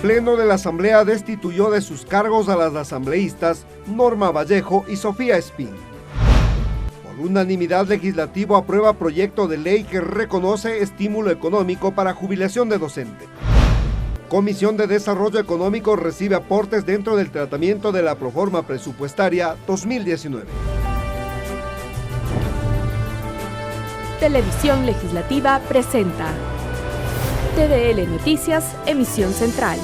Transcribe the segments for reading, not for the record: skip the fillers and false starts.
Pleno de la Asamblea destituyó de sus cargos a las asambleístas Norma Vallejo y Sofía Espín. Por unanimidad, legislativo aprueba proyecto de ley que reconoce estímulo económico para jubilación de docente. Comisión de Desarrollo Económico recibe aportes dentro del tratamiento de la proforma presupuestaria 2019. Televisión Legislativa presenta TVL Noticias, emisión central.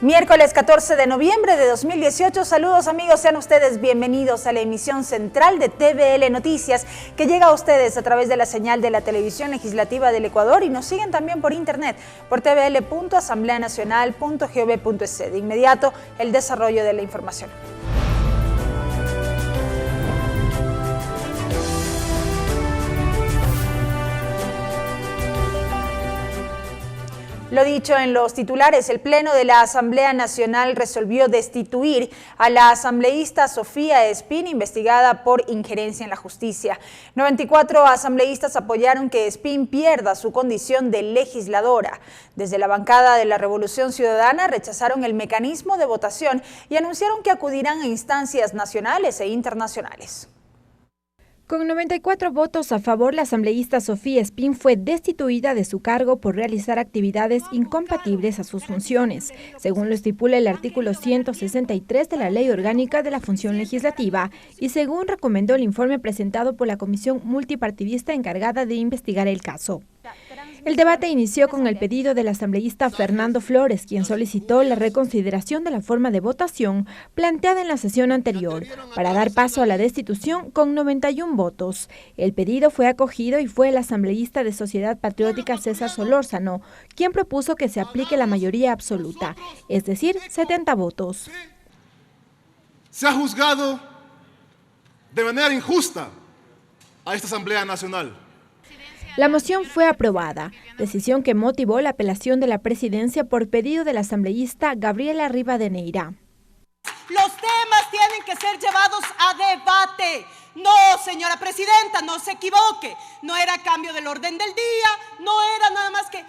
Miércoles 14 de noviembre de 2018, saludos amigos, sean ustedes bienvenidos a la emisión central de TVL Noticias, que llega a ustedes a través de la señal de la Televisión Legislativa del Ecuador y nos siguen también por internet, por tvl.asambleanacional.gov.es. De inmediato, el desarrollo de la información. Lo dicho en los titulares, el Pleno de la Asamblea Nacional resolvió destituir a la asambleísta Sofía Espín, investigada por injerencia en la justicia. 94 asambleístas apoyaron que Espín pierda su condición de legisladora. Desde la bancada de la Revolución Ciudadana rechazaron el mecanismo de votación y anunciaron que acudirán a instancias nacionales e internacionales. Con 94 votos a favor, la asambleísta Sofía Espín fue destituida de su cargo por realizar actividades incompatibles a sus funciones, según lo estipula el artículo 163 de la Ley Orgánica de la Función Legislativa y según recomendó el informe presentado por la Comisión Multipartidista encargada de investigar el caso. El debate inició con el pedido del asambleísta Fernando Flores, quien solicitó la reconsideración de la forma de votación planteada en la sesión anterior, para dar paso a la destitución con 91 votos. El pedido fue acogido y fue el asambleísta de Sociedad Patriótica César Solórzano, quien propuso que se aplique la mayoría absoluta, es decir, 70 votos. Se ha juzgado de manera injusta a esta Asamblea Nacional. La moción fue aprobada, decisión que motivó la apelación de la presidencia por pedido de la asambleísta Gabriela Rivadeneira. Los temas tienen que ser llevados a debate. No, señora presidenta, no se equivoque. No era cambio del orden del día, no era nada más que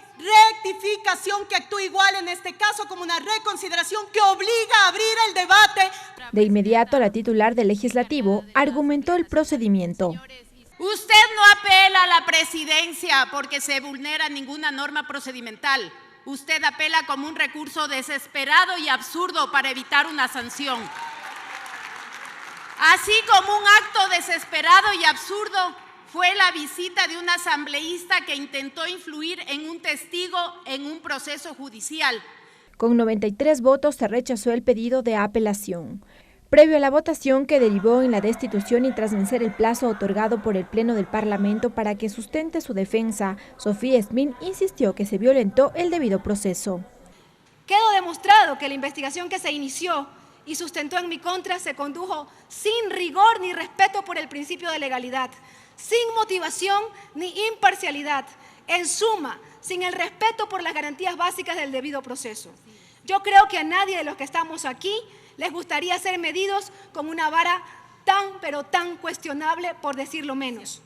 rectificación que actúa igual en este caso como una reconsideración que obliga a abrir el debate. De inmediato, la titular del Legislativo argumentó el procedimiento. Usted no apela a la presidencia porque se vulnera ninguna norma procedimental. Usted apela como un recurso desesperado y absurdo para evitar una sanción. Así como un acto desesperado y absurdo fue la visita de un asambleísta que intentó influir en un testigo en un proceso judicial. Con 93 votos se rechazó el pedido de apelación. Previo a la votación que derivó en la destitución y tras vencer el plazo otorgado por el Pleno del Parlamento para que sustente su defensa, Sofía Espín insistió que se violentó el debido proceso. Quedó demostrado que la investigación que se inició y sustentó en mi contra se condujo sin rigor ni respeto por el principio de legalidad, sin motivación ni imparcialidad, en suma, sin el respeto por las garantías básicas del debido proceso. Yo creo que a nadie de los que estamos aquí les gustaría ser medidos con una vara pero tan cuestionable, por decirlo menos.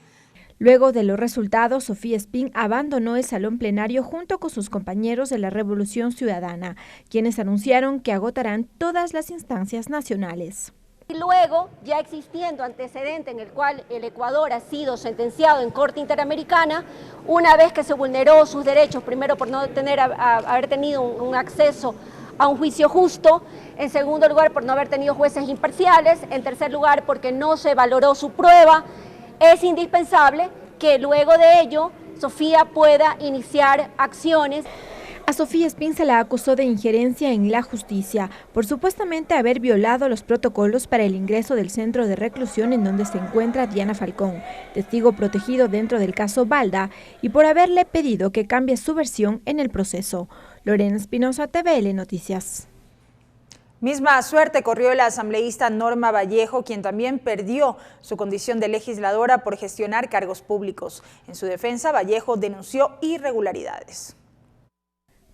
Luego de los resultados, Sofía Espín abandonó el salón plenario junto con sus compañeros de la Revolución Ciudadana, quienes anunciaron que agotarán todas las instancias nacionales. Y luego, ya existiendo antecedente en el cual el Ecuador ha sido sentenciado en Corte Interamericana, una vez que se vulneró sus derechos, primero por no haber tenido un acceso a un juicio justo, en segundo lugar por no haber tenido jueces imparciales, en tercer lugar porque no se valoró su prueba, es indispensable que luego de ello Sofía pueda iniciar acciones. A Sofía Espín se la acusó de injerencia en la justicia por supuestamente haber violado los protocolos para el ingreso del centro de reclusión en donde se encuentra Diana Falcón, testigo protegido dentro del caso Balda, y por haberle pedido que cambie su versión en el proceso. Lorena Espinosa, TVL Noticias. Misma suerte corrió la asambleísta Norma Vallejo, quien también perdió su condición de legisladora por gestionar cargos públicos. En su defensa, Vallejo denunció irregularidades.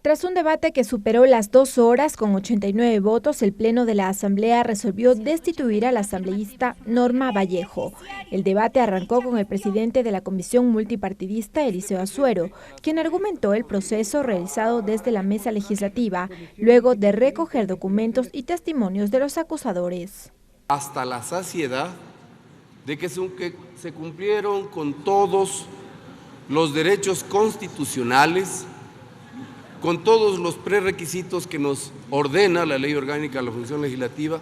Tras un debate que superó las 2 horas con 89 votos, el Pleno de la Asamblea resolvió destituir a la asambleísta Norma Vallejo. El debate arrancó con el presidente de la Comisión Multipartidista, Eliseo Azuero, quien argumentó el proceso realizado desde la mesa legislativa, luego de recoger documentos y testimonios de los acusadores. Hasta la saciedad de que se cumplieron con todos los derechos constitucionales, con todos los prerequisitos que nos ordena la Ley Orgánica de la Función Legislativa.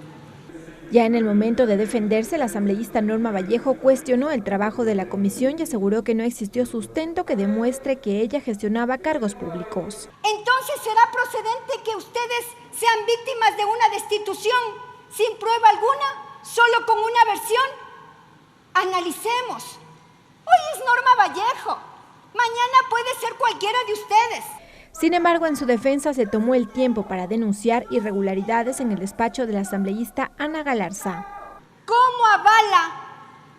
Ya en el momento de defenderse, la asambleísta Norma Vallejo cuestionó el trabajo de la comisión y aseguró que no existió sustento que demuestre que ella gestionaba cargos públicos. Entonces, ¿será procedente que ustedes sean víctimas de una destitución sin prueba alguna, solo con una versión? Analicemos. Hoy es Norma Vallejo, mañana puede ser cualquiera de ustedes. Sin embargo, en su defensa se tomó el tiempo para denunciar irregularidades en el despacho de la asambleísta Ana Galarza. ¿Cómo avala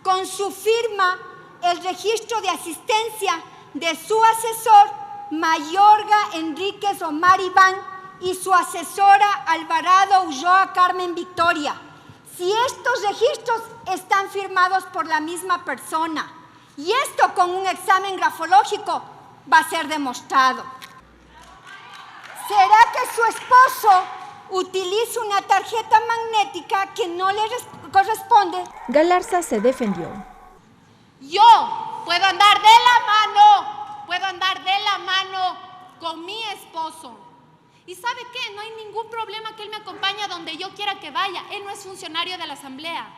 con su firma el registro de asistencia de su asesor Mayorga Enríquez Omar Iván y su asesora Alvarado Ulloa Carmen Victoria, si estos registros están firmados por la misma persona? Y esto con un examen grafológico va a ser demostrado. ¿Será que su esposo utiliza una tarjeta magnética que no le corresponde? Galarza se defendió. Yo puedo andar de la mano con mi esposo. ¿Y sabe qué? No hay ningún problema que él me acompañe a donde yo quiera que vaya. Él no es funcionario de la Asamblea.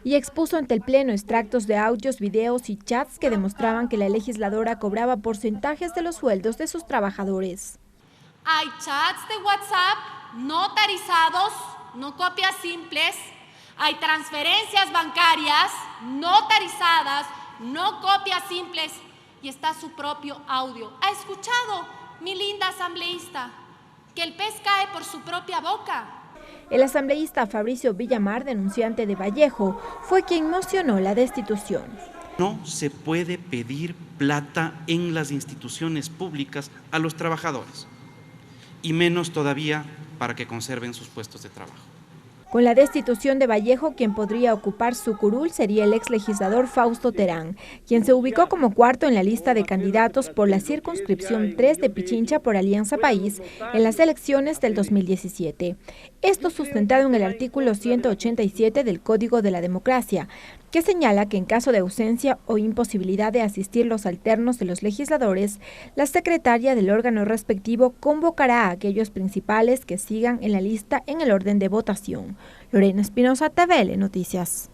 Y expuso ante el Pleno extractos de audios, videos y chats que demostraban que la legisladora cobraba porcentajes de los sueldos de sus trabajadores. Hay chats de WhatsApp notarizados, no copias simples. Hay transferencias bancarias notarizadas, no copias simples. Y está su propio audio. ¿Ha escuchado, mi linda asambleísta, que el pez cae por su propia boca? El asambleísta Fabricio Villamar, denunciante de Vallejo, fue quien mocionó la destitución. No se puede pedir plata en las instituciones públicas a los trabajadores, y menos todavía para que conserven sus puestos de trabajo. Con la destitución de Vallejo, quien podría ocupar su curul sería el exlegislador Fausto Terán, quien se ubicó como cuarto en la lista de candidatos por la circunscripción 3 de Pichincha por Alianza País en las elecciones del 2017. Esto sustentado en el artículo 187 del Código de la Democracia, que señala que en caso de ausencia o imposibilidad de asistir los alternos de los legisladores, la secretaria del órgano respectivo convocará a aquellos principales que sigan en la lista en el orden de votación. Lorena Espinosa, TVL Noticias.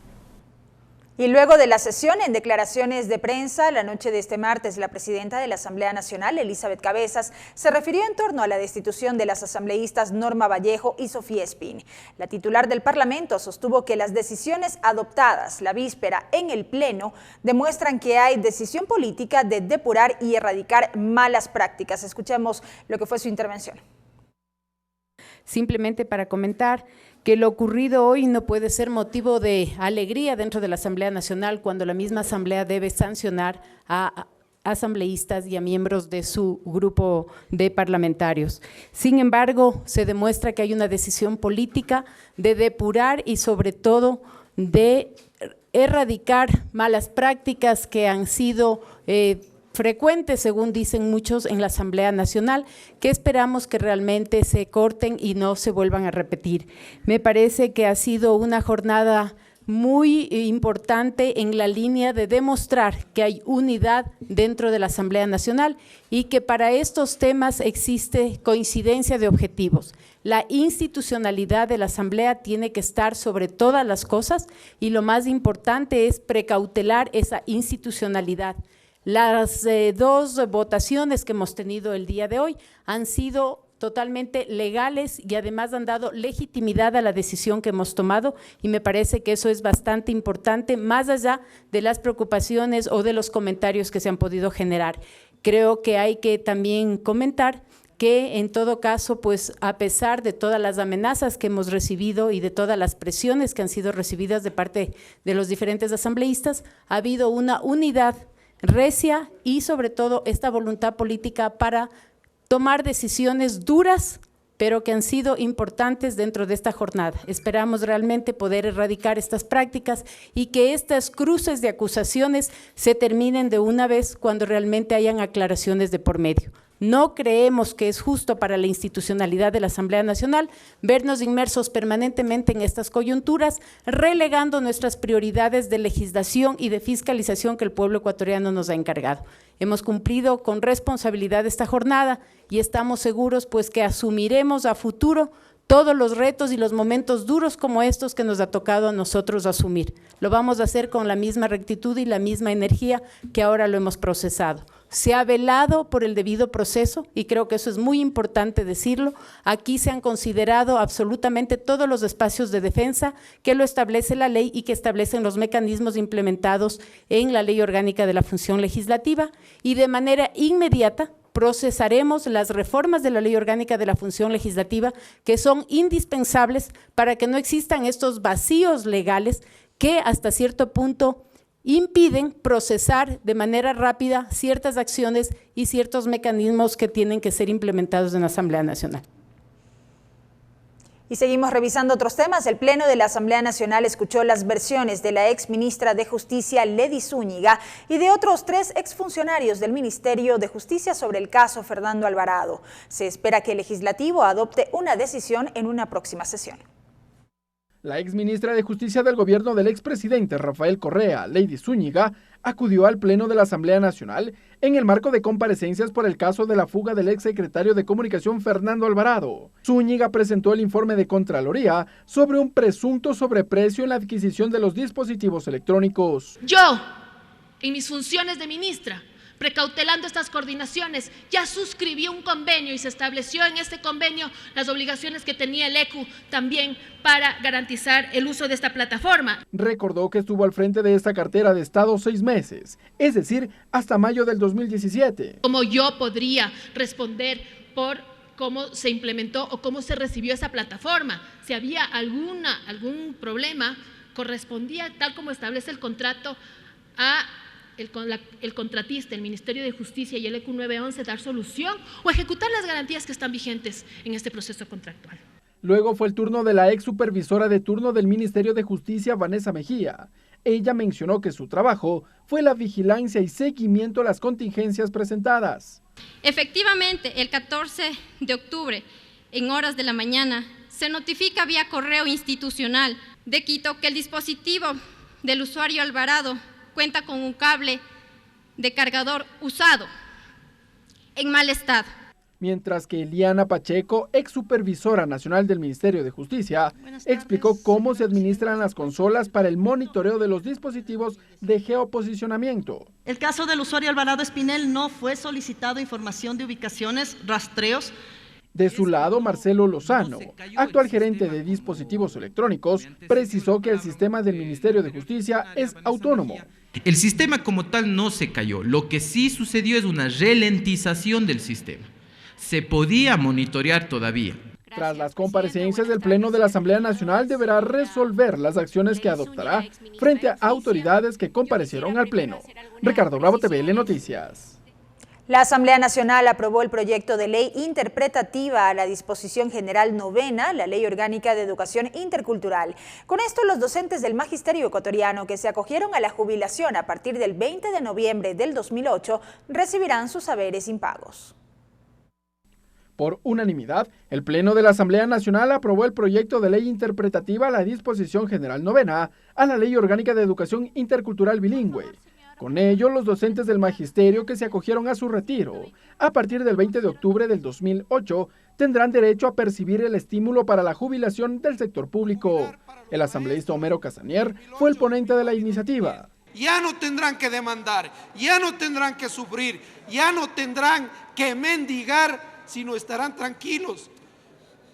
Y luego de la sesión, en declaraciones de prensa, la noche de este martes, la presidenta de la Asamblea Nacional, Elizabeth Cabezas, se refirió en torno a la destitución de las asambleístas Norma Vallejo y Sofía Espín. La titular del Parlamento sostuvo que las decisiones adoptadas la víspera en el Pleno demuestran que hay decisión política de depurar y erradicar malas prácticas. Escuchemos lo que fue su intervención. Simplemente para comentar que lo ocurrido hoy no puede ser motivo de alegría dentro de la Asamblea Nacional cuando la misma Asamblea debe sancionar a asambleístas y a miembros de su grupo de parlamentarios. Sin embargo, se demuestra que hay una decisión política de depurar y sobre todo de erradicar malas prácticas que han sido frecuentes, según dicen muchos, en la Asamblea Nacional, que esperamos que realmente se corten y no se vuelvan a repetir. Me parece que ha sido una jornada muy importante en la línea de demostrar que hay unidad dentro de la Asamblea Nacional y que para estos temas existe coincidencia de objetivos. La institucionalidad de la Asamblea tiene que estar sobre todas las cosas y lo más importante es precautelar esa institucionalidad. Las dos votaciones que hemos tenido el día de hoy han sido totalmente legales y además han dado legitimidad a la decisión que hemos tomado y me parece que eso es bastante importante, más allá de las preocupaciones o de los comentarios que se han podido generar. Creo que hay que también comentar que en todo caso, pues a pesar de todas las amenazas que hemos recibido y de todas las presiones que han sido recibidas de parte de los diferentes asambleístas, ha habido una unidad recia y sobre todo esta voluntad política para tomar decisiones duras, pero que han sido importantes dentro de esta jornada. Esperamos realmente poder erradicar estas prácticas y que estas cruces de acusaciones se terminen de una vez cuando realmente hayan aclaraciones de por medio. No creemos que es justo para la institucionalidad de la Asamblea Nacional vernos inmersos permanentemente en estas coyunturas, relegando nuestras prioridades de legislación y de fiscalización que el pueblo ecuatoriano nos ha encargado. Hemos cumplido con responsabilidad esta jornada y estamos seguros pues que asumiremos a futuro todos los retos y los momentos duros como estos que nos ha tocado a nosotros asumir. Lo vamos a hacer con la misma rectitud y la misma energía que ahora lo hemos procesado. Se ha velado por el debido proceso y creo que eso es muy importante decirlo. Aquí se han considerado absolutamente todos los espacios de defensa que lo establece la ley y que establecen los mecanismos implementados en la Ley Orgánica de la Función Legislativa y de manera inmediata procesaremos las reformas de la Ley Orgánica de la Función Legislativa que son indispensables para que no existan estos vacíos legales que hasta cierto punto impiden procesar de manera rápida ciertas acciones y ciertos mecanismos que tienen que ser implementados en la Asamblea Nacional. Y seguimos revisando otros temas. El Pleno de la Asamblea Nacional escuchó las versiones de la exministra de Justicia, Lady Zúñiga, y de otros 3 exfuncionarios del Ministerio de Justicia sobre el caso Fernando Alvarado. Se espera que el Legislativo adopte una decisión en una próxima sesión. La exministra de Justicia del gobierno del expresidente Rafael Correa, Lady Zúñiga, acudió al Pleno de la Asamblea Nacional en el marco de comparecencias por el caso de la fuga del exsecretario de Comunicación Fernando Alvarado. Zúñiga presentó el informe de Contraloría sobre un presunto sobreprecio en la adquisición de los dispositivos electrónicos. Yo, en mis funciones de ministra, precautelando estas coordinaciones, ya suscribí un convenio y se estableció en este convenio las obligaciones que tenía el ECU también para garantizar el uso de esta plataforma. Recordó que estuvo al frente de esta cartera de Estado 6 meses, es decir, hasta mayo del 2017. ¿Cómo yo podría responder por cómo se implementó o cómo se recibió esa plataforma? Si había algún problema, correspondía, tal como establece el contrato, a el contratista, el Ministerio de Justicia y el ECU 911 dar solución o ejecutar las garantías que están vigentes en este proceso contractual. Luego fue el turno de la ex supervisora de turno del Ministerio de Justicia, Vanessa Mejía. Ella mencionó que su trabajo fue la vigilancia y seguimiento a las contingencias presentadas. Efectivamente, el 14 de octubre, en horas de la mañana, se notifica vía correo institucional de Quito que el dispositivo del usuario Alvarado cuenta con un cable de cargador usado, en mal estado. Mientras que Eliana Pacheco, ex supervisora nacional del Ministerio de Justicia, explicó cómo se administran las consolas para el monitoreo de los dispositivos de geoposicionamiento. El caso del usuario Alvarado Espinel no fue solicitado información de ubicaciones, rastreos. De su lado, Marcelo Lozano, actual gerente de dispositivos electrónicos, precisó que el sistema del Ministerio de Justicia es autónomo. El sistema como tal no se cayó, lo que sí sucedió es una ralentización del sistema. Se podía monitorear todavía. Tras las comparecencias del Pleno de la Asamblea Nacional deberá resolver las acciones que adoptará frente a autoridades que comparecieron al Pleno. Ricardo Bravo, TVL Noticias. La Asamblea Nacional aprobó el proyecto de ley interpretativa a la Disposición General Novena, la Ley Orgánica de Educación Intercultural. Con esto, los docentes del Magisterio ecuatoriano que se acogieron a la jubilación a partir del 20 de noviembre del 2008 recibirán sus haberes impagos. Por unanimidad, el Pleno de la Asamblea Nacional aprobó el proyecto de ley interpretativa a la Disposición General Novena a la Ley Orgánica de Educación Intercultural Bilingüe. Con ello, los docentes del magisterio que se acogieron a su retiro a partir del 20 de octubre del 2008 tendrán derecho a percibir el estímulo para la jubilación del sector público. El asambleísta Homero Casanier fue el ponente de la iniciativa. Ya no tendrán que demandar, ya no tendrán que sufrir, ya no tendrán que mendigar, sino estarán tranquilos,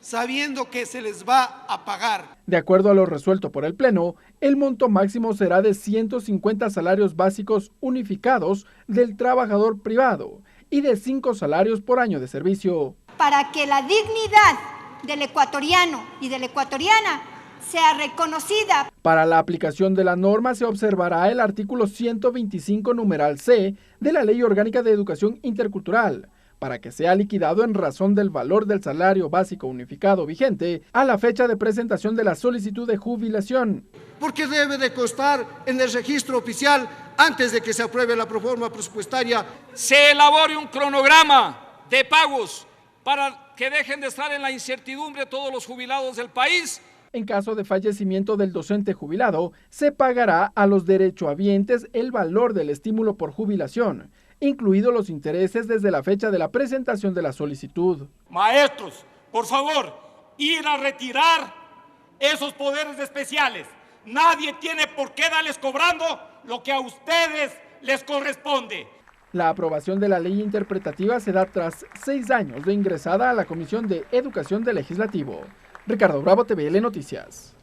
sabiendo que se les va a pagar. De acuerdo a lo resuelto por el Pleno, el monto máximo será de 150 salarios básicos unificados del trabajador privado y de 5 salarios por año de servicio. Para que la dignidad del ecuatoriano y de la ecuatoriana sea reconocida. Para la aplicación de la norma se observará el artículo 125 numeral C de la Ley Orgánica de Educación Intercultural, para que sea liquidado en razón del valor del salario básico unificado vigente a la fecha de presentación de la solicitud de jubilación. Porque debe de constar en el registro oficial antes de que se apruebe la proforma presupuestaria. Se elabore un cronograma de pagos para que dejen de estar en la incertidumbre todos los jubilados del país. En caso de fallecimiento del docente jubilado, se pagará a los derechohabientes el valor del estímulo por jubilación, incluidos los intereses desde la fecha de la presentación de la solicitud. Maestros, por favor, ir a retirar esos poderes especiales. Nadie tiene por qué darles cobrando lo que a ustedes les corresponde. La aprobación de la ley interpretativa se da tras 6 años de ingresada a la Comisión de Educación del Legislativo. Ricardo Bravo, TVL Noticias.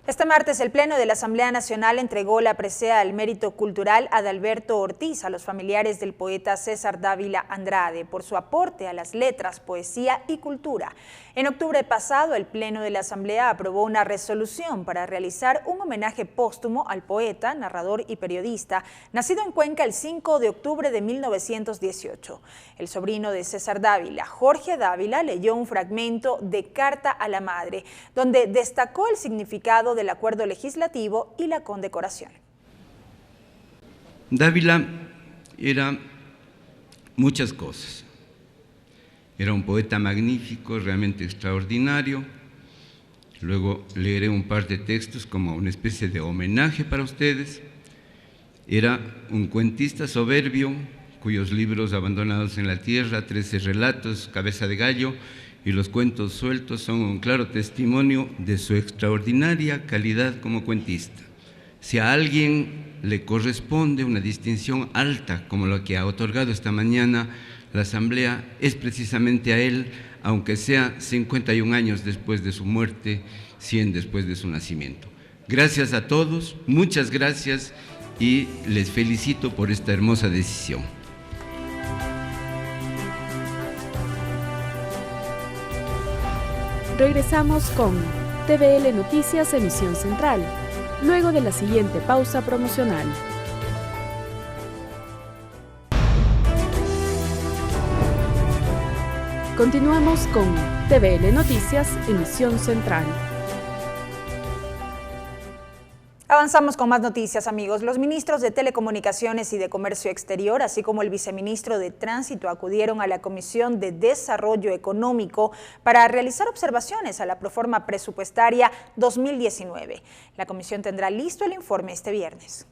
Este martes, el Pleno de la Asamblea Nacional entregó la presea al mérito cultural a Adalberto Ortiz a los familiares del poeta César Dávila Andrade por su aporte a las letras, poesía y cultura. En octubre pasado, el Pleno de la Asamblea aprobó una resolución para realizar un homenaje póstumo al poeta, narrador y periodista, nacido en Cuenca el 5 de octubre de 1918. El sobrino de César Dávila, Jorge Dávila, leyó un fragmento de Carta a la Madre, donde destacó el significado del acuerdo legislativo y la condecoración. Dávila era muchas cosas. Era un poeta magnífico, realmente extraordinario. Luego leeré un par de textos como una especie de homenaje para ustedes. Era un cuentista soberbio, cuyos libros Abandonados en la Tierra, 13 relatos, Cabeza de Gallo y Los cuentos sueltos son un claro testimonio de su extraordinaria calidad como cuentista. Si a alguien le corresponde una distinción alta como la que ha otorgado esta mañana la Asamblea, es precisamente a él, aunque sea 51 años después de su muerte, 100 después de su nacimiento. Gracias a todos, muchas gracias y les felicito por esta hermosa decisión. Regresamos con TVL Noticias, emisión central, luego de la siguiente pausa promocional. Continuamos con TVL Noticias, emisión central. Avanzamos con más noticias, amigos. Los ministros de Telecomunicaciones y de Comercio Exterior, así como el viceministro de Tránsito, acudieron a la Comisión de Desarrollo Económico para realizar observaciones a la proforma presupuestaria 2019. La comisión tendrá listo el informe este viernes.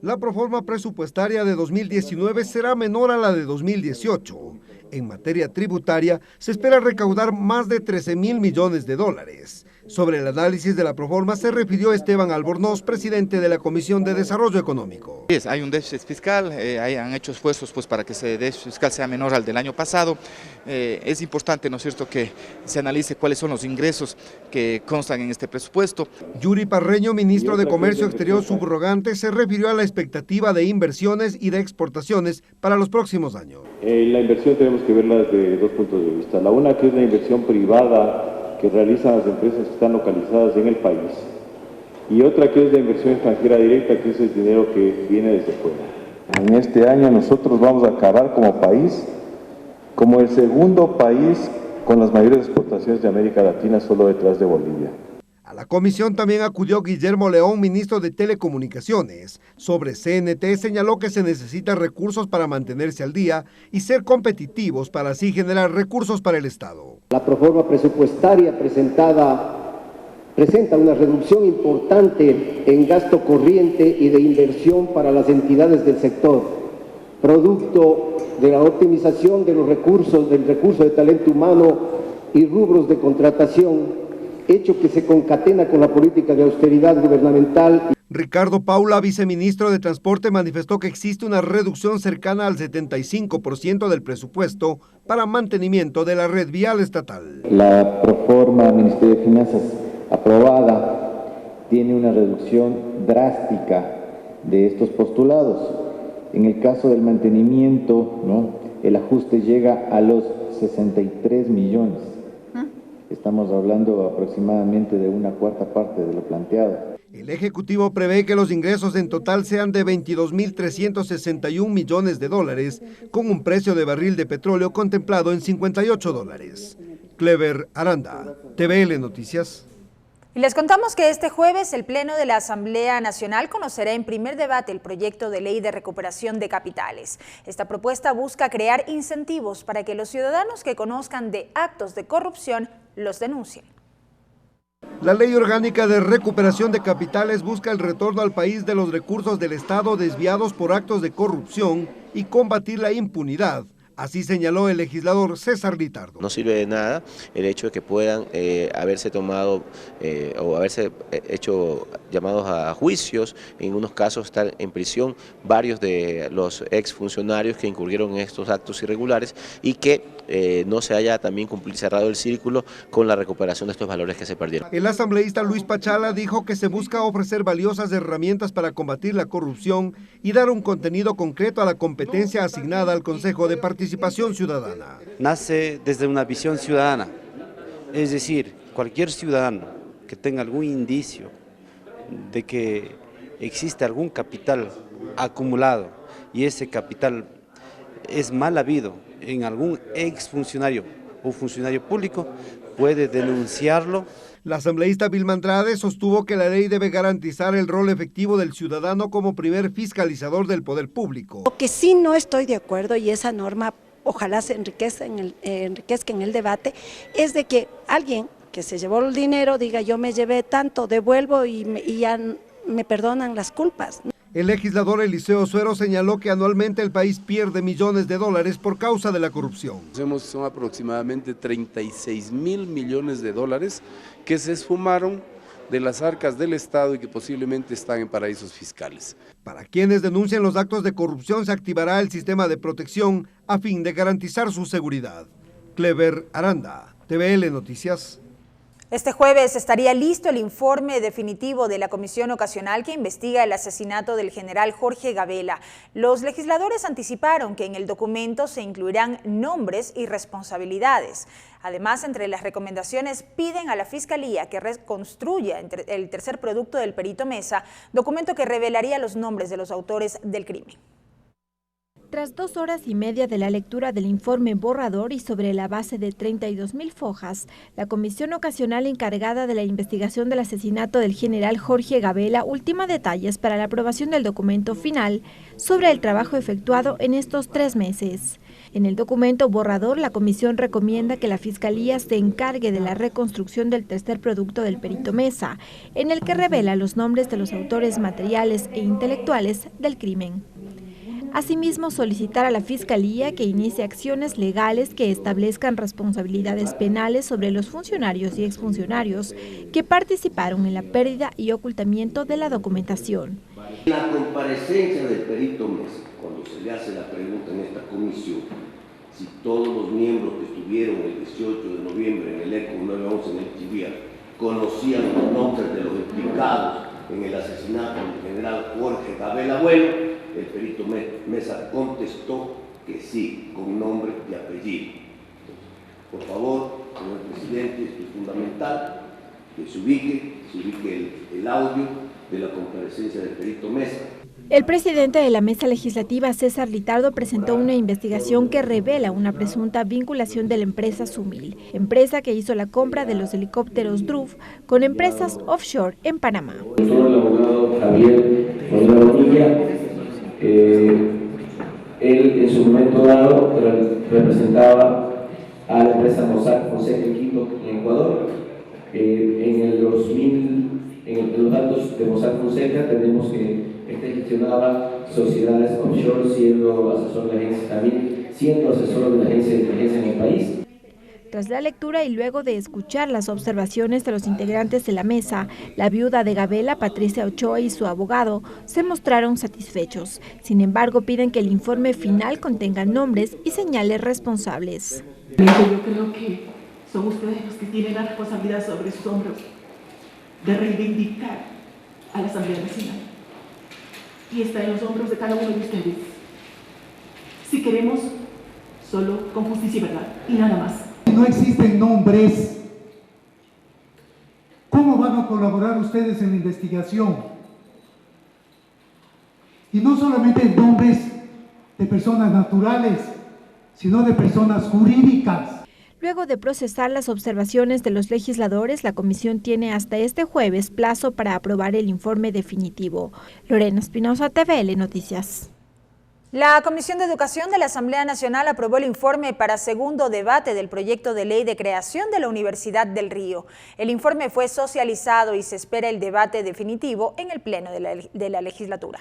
La proforma presupuestaria de 2019 será menor a la de 2018. En materia tributaria, se espera recaudar más de 13.000 millones de dólares. Sobre el análisis de la proforma se refirió Esteban Albornoz, presidente de la Comisión de Desarrollo Económico. Hay un déficit fiscal, han hecho esfuerzos para que ese déficit fiscal sea menor al del año pasado. Es importante, ¿no es cierto?, que se analice cuáles son los ingresos que constan en este presupuesto. Yuri Parreño, ministro de Comercio Exterior subrogante, se refirió a la expectativa de inversiones y de exportaciones para los próximos años. La inversión tenemos que verla desde dos puntos de vista. La una, que es la inversión privada que realizan las empresas que están localizadas en el país, y otra que es la inversión extranjera directa, que es el dinero que viene desde fuera. En este año nosotros vamos a acabar como país, como el segundo país con las mayores exportaciones de América Latina, solo detrás de Bolivia. A la comisión también acudió Guillermo León, ministro de Telecomunicaciones. Sobre CNT señaló que se necesitan recursos para mantenerse al día y ser competitivos para así generar recursos para el Estado. La proforma presupuestaria presenta una reducción importante en gasto corriente y de inversión para las entidades del sector, producto de la optimización de los recursos, del recurso de talento humano y rubros de contratación, hecho que se concatena con la política de austeridad gubernamental. Ricardo Paula, viceministro de Transporte, manifestó que existe una reducción cercana al 75% del presupuesto para mantenimiento de la red vial estatal. La proforma del Ministerio de Finanzas aprobada tiene una reducción drástica de estos postulados. En el caso del mantenimiento, el ajuste llega a los 63 millones. Estamos hablando aproximadamente de una cuarta parte de lo planteado. El Ejecutivo prevé que los ingresos en total sean de 22.361 millones de dólares, con un precio de barril de petróleo contemplado en $58. Clever Aranda, TVL Noticias. Y les contamos que este jueves el Pleno de la Asamblea Nacional conocerá en primer debate el proyecto de ley de recuperación de capitales. Esta propuesta busca crear incentivos para que los ciudadanos que conozcan de actos de corrupción los denuncien. La Ley Orgánica de Recuperación de Capitales busca el retorno al país de los recursos del Estado desviados por actos de corrupción y combatir la impunidad. Así señaló el legislador César Litardo. No sirve de nada el hecho de que puedan haberse tomado o haberse hecho llamados a juicios, en unos casos estar en prisión varios de los exfuncionarios que incurrieron en estos actos irregulares y que no se haya también cerrado el círculo con la recuperación de estos valores que se perdieron. El asambleísta Luis Pachala dijo que se busca ofrecer valiosas herramientas para combatir la corrupción y dar un contenido concreto a la competencia asignada al Consejo de Participación Ciudadana. Nace desde una visión ciudadana, es decir, cualquier ciudadano que tenga algún indicio de que existe algún capital acumulado y ese capital es mal habido en algún exfuncionario o funcionario público, puede denunciarlo. La asambleísta Vilma Andrade sostuvo que la ley debe garantizar el rol efectivo del ciudadano como primer fiscalizador del poder público. Lo que sí no estoy de acuerdo, y esa norma ojalá se enriquezca en el debate, es de que alguien que se llevó el dinero diga yo me llevé tanto, devuelvo y ya me perdonan las culpas. El legislador Eliseo Suero señaló que anualmente el país pierde millones de dólares por causa de la corrupción. Son aproximadamente 36.000 millones de dólares que se esfumaron de las arcas del Estado y que posiblemente están en paraísos fiscales. Para quienes denuncian los actos de corrupción se activará el sistema de protección a fin de garantizar su seguridad. Clever Aranda, TVL Noticias. Este jueves estaría listo el informe definitivo de la Comisión Ocasional que investiga el asesinato del general Jorge Gabela. Los legisladores anticiparon que en el documento se incluirán nombres y responsabilidades. Además, entre las recomendaciones piden a la Fiscalía que reconstruya el tercer producto del perito Mesa, documento que revelaría los nombres de los autores del crimen. Tras 2 horas y media de la lectura del informe borrador y sobre la base de 32.000 fojas, la comisión ocasional encargada de la investigación del asesinato del general Jorge Gabela ultima detalles para la aprobación del documento final sobre el trabajo efectuado en estos 3 meses. En el documento borrador, la comisión recomienda que la Fiscalía se encargue de la reconstrucción del tercer producto del perito Mesa, en el que revela los nombres de los autores materiales e intelectuales del crimen. Asimismo, solicitar a la Fiscalía que inicie acciones legales que establezcan responsabilidades penales sobre los funcionarios y exfuncionarios que participaron en la pérdida y ocultamiento de la documentación. En la comparecencia del perito Mesa, cuando se le hace la pregunta en esta comisión, si todos los miembros que estuvieron el 18 de noviembre en el ECO 911 en el Chivía conocían los nombres de los implicados en el asesinato del general Jorge Gabela, bueno, el perito Mesa contestó que sí, con nombre y apellido. Por favor, señor presidente, esto es fundamental, que se ubique el audio de la comparecencia del perito Mesa. El presidente de la mesa legislativa, César Litardo, presentó una investigación que revela una presunta vinculación de la empresa Sumil, empresa que hizo la compra de los helicópteros DRUF con empresas offshore en Panamá. El abogado Javier Bonilla, él en su momento dado representaba a la empresa Mossack Fonseca en Quito, en Ecuador. En el 2000, en los datos de Mossack Fonseca tenemos que gestionaba sociedades offshore, siendo asesor de la agencia también, siendo asesor de la agencia de inteligencia en el país. Tras la lectura y luego de escuchar las observaciones de los integrantes de la mesa, la viuda de Gabela, Patricia Ochoa, y su abogado se mostraron satisfechos. Sin embargo, piden que el informe final contenga nombres y señales responsables. Yo creo que son ustedes los que tienen la responsabilidad sobre sus hombros de reivindicar a la Asamblea Nacional. Y está en los hombros de cada uno de ustedes. Si queremos, solo con justicia y verdad, y nada más. No existen nombres. ¿Cómo van a colaborar ustedes en la investigación. Y no solamente en nombres de personas naturales, sino de personas jurídicas. Luego de procesar las observaciones de los legisladores, la comisión tiene hasta este jueves plazo para aprobar el informe definitivo. Lorena Espinosa, TVL Noticias. La Comisión de Educación de la Asamblea Nacional aprobó el informe para segundo debate del proyecto de ley de creación de la Universidad del Río. El informe fue socializado y se espera el debate definitivo en el pleno de la legislatura.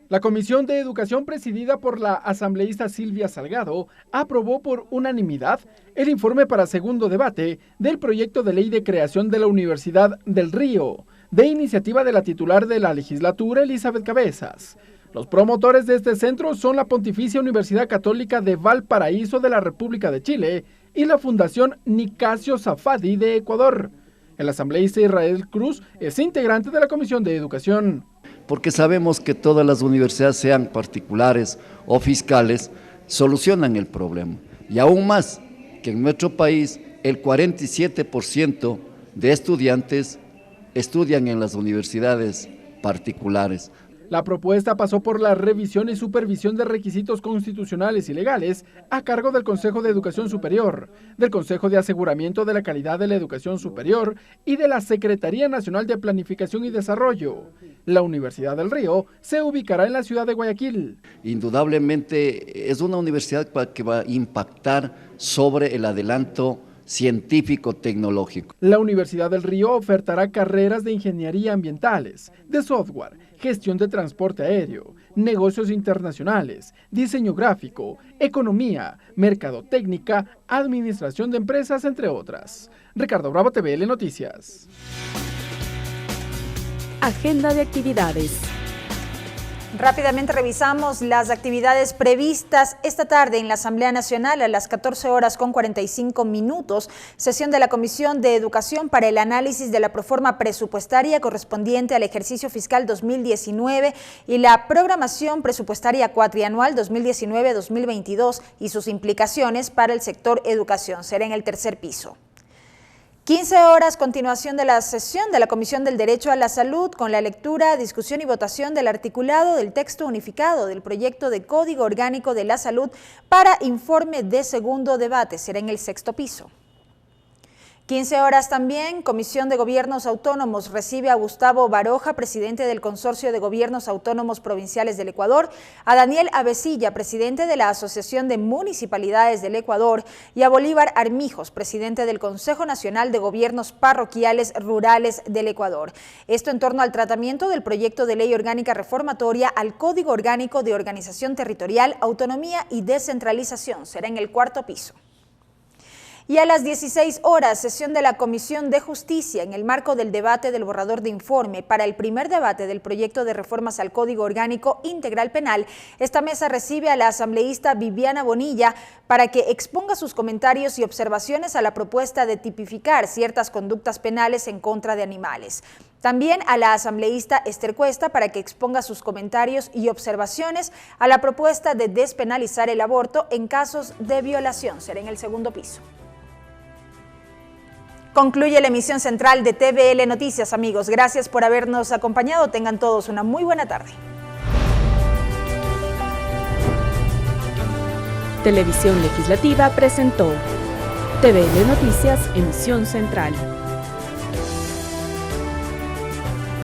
La Comisión de Educación, presidida por la asambleísta Silvia Salgado, aprobó por unanimidad el informe para segundo debate del proyecto de ley de creación de la Universidad del Río, de iniciativa de la titular de la legislatura, Elizabeth Cabezas. Los promotores de este centro son la Pontificia Universidad Católica de Valparaíso de la República de Chile y la Fundación Nicasio Safadi de Ecuador. El asambleísta Israel Cruz es integrante de la Comisión de Educación. Porque sabemos que todas las universidades, sean particulares o fiscales, solucionan el problema. Y aún más, que en nuestro país el 47% de estudiantes estudian en las universidades particulares. La propuesta pasó por la revisión y supervisión de requisitos constitucionales y legales a cargo del Consejo de Educación Superior, del Consejo de Aseguramiento de la Calidad de la Educación Superior y de la Secretaría Nacional de Planificación y Desarrollo. La Universidad del Río se ubicará en la ciudad de Guayaquil. Indudablemente es una universidad que va a impactar sobre el adelanto científico-tecnológico. La Universidad del Río ofertará carreras de ingeniería ambientales, de software, gestión de transporte aéreo, negocios internacionales, diseño gráfico, economía, mercadotecnia, administración de empresas, entre otras. Ricardo Bravo, TVL Noticias. Agenda de actividades. Rápidamente revisamos las actividades previstas esta tarde en la Asamblea Nacional a las 14:45. Sesión de la Comisión de Educación para el análisis de la proforma presupuestaria correspondiente al ejercicio fiscal 2019 y la programación presupuestaria cuatrianual 2019-2022 y sus implicaciones para el sector educación. Será en el tercer piso. 15 horas, continuación de la sesión de la Comisión del Derecho a la Salud con la lectura, discusión y votación del articulado del texto unificado del proyecto de Código Orgánico de la Salud para informe de segundo debate. Será en el sexto piso. 15 horas también, Comisión de Gobiernos Autónomos recibe a Gustavo Baroja, presidente del Consorcio de Gobiernos Autónomos Provinciales del Ecuador, a Daniel Avesilla, presidente de la Asociación de Municipalidades del Ecuador, y a Bolívar Armijos, presidente del Consejo Nacional de Gobiernos Parroquiales Rurales del Ecuador. Esto en torno al tratamiento del proyecto de ley orgánica reformatoria al Código Orgánico de Organización Territorial, Autonomía y Descentralización. Será en el cuarto piso. Y a las 16 horas, sesión de la Comisión de Justicia en el marco del debate del borrador de informe para el primer debate del proyecto de reformas al Código Orgánico Integral Penal. Esta mesa recibe a la asambleísta Viviana Bonilla para que exponga sus comentarios y observaciones a la propuesta de tipificar ciertas conductas penales en contra de animales. También a la asambleísta Esther Cuesta para que exponga sus comentarios y observaciones a la propuesta de despenalizar el aborto en casos de violación. Será en el segundo piso. Concluye la emisión central de TVL Noticias, amigos. Gracias por habernos acompañado. Tengan todos una muy buena tarde. Televisión Legislativa presentó TVL Noticias, emisión central.